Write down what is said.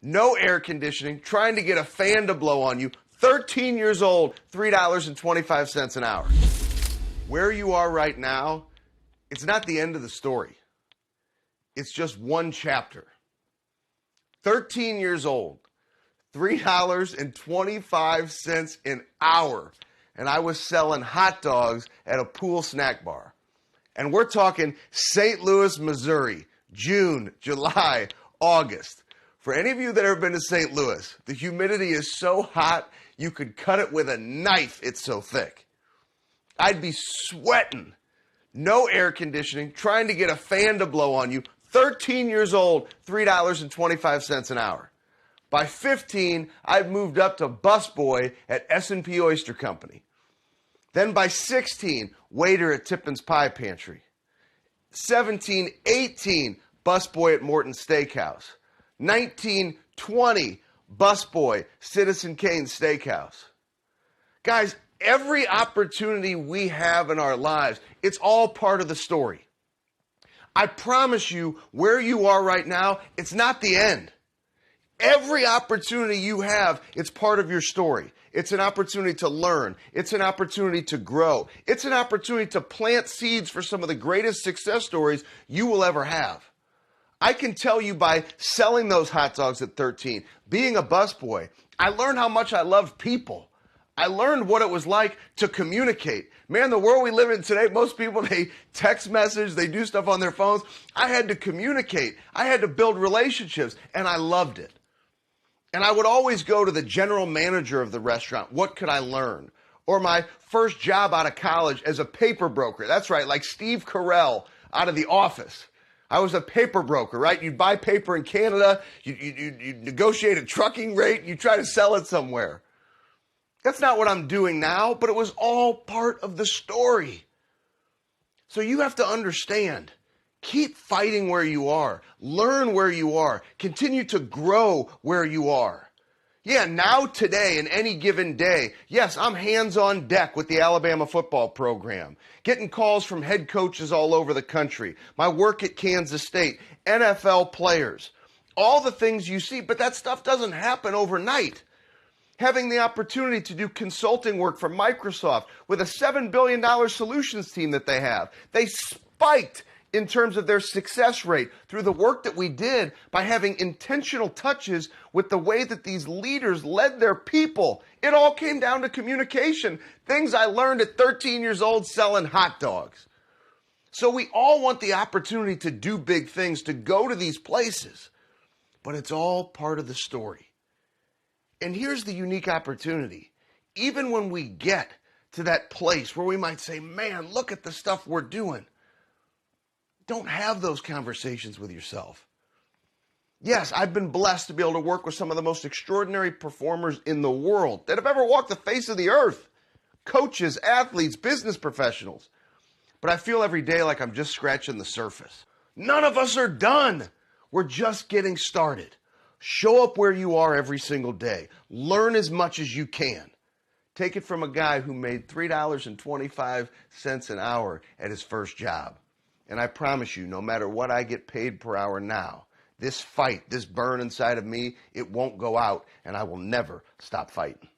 no air conditioning, trying to get a fan to blow on you, 13 years old, $3.25 an hour. Where you are right now, it's not the end of the story. It's just one chapter. 13 years old, $3.25 an hour, and I was selling hot dogs at a pool snack bar. And we're talking St. Louis, Missouri, June, July, August. For any of you that have ever been to St. Louis, the humidity is so hot you could cut it with a knife, it's so thick. I'd be sweating, no air conditioning, trying to get a fan to blow on you, 13 years old, $3.25 an hour. By 15, I'd moved up to busboy at S&P Oyster Company. Then by 16, waiter at Tippin's Pie Pantry. 17, 18, busboy at Morton's Steakhouse. 19, 20, busboy, Citizen Kane Steakhouse. Guys, every opportunity we have in our lives, it's all part of the story. I promise you, where you are right now, it's not the end. Every opportunity you have, it's part of your story. It's an opportunity to learn. It's an opportunity to grow. It's an opportunity to plant seeds for some of the greatest success stories you will ever have. I can tell you by selling those hot dogs at 13, being a busboy, I learned how much I loved people. I learned what it was like to communicate. Man, the world we live in today, most people, they text message, they do stuff on their phones. I had to communicate. I had to build relationships, and I loved it. And I would always go to the general manager of the restaurant. What could I learn? Or my first job out of college as a paper broker. That's right, like Steve Carell out of The Office. I was a paper broker, right? You'd buy paper in Canada, you'd negotiate a trucking rate, you try to sell it somewhere. That's not what I'm doing now, but it was all part of the story. So you have to understand. Keep fighting where you are. Learn where you are. Continue to grow where you are. Yeah, now, today, in any given day, yes, I'm hands on deck with the Alabama football program, getting calls from head coaches all over the country, my work at Kansas State, NFL players, all the things you see, but that stuff doesn't happen overnight. Having the opportunity to do consulting work for Microsoft with a $7 billion solutions team that they have, they spiked in terms of their success rate through the work that we did by having intentional touches with the way that these leaders led their people. It all came down to communication, things I learned at 13 years old selling hot dogs. So we all want the opportunity to do big things, to go to these places, but it's all part of the story. And here's the unique opportunity. Even when we get to that place where we might say, man, look at the stuff we're doing, don't have those conversations with yourself. Yes, I've been blessed to be able to work with some of the most extraordinary performers in the world that have ever walked the face of the earth. Coaches, athletes, business professionals. But I feel every day like I'm just scratching the surface. None of us are done. We're just getting started. Show up where you are every single day. Learn as much as you can. Take it from a guy who made $3.25 an hour at his first job. And I promise you, no matter what I get paid per hour now, this fight, this burn inside of me, it won't go out, and I will never stop fighting.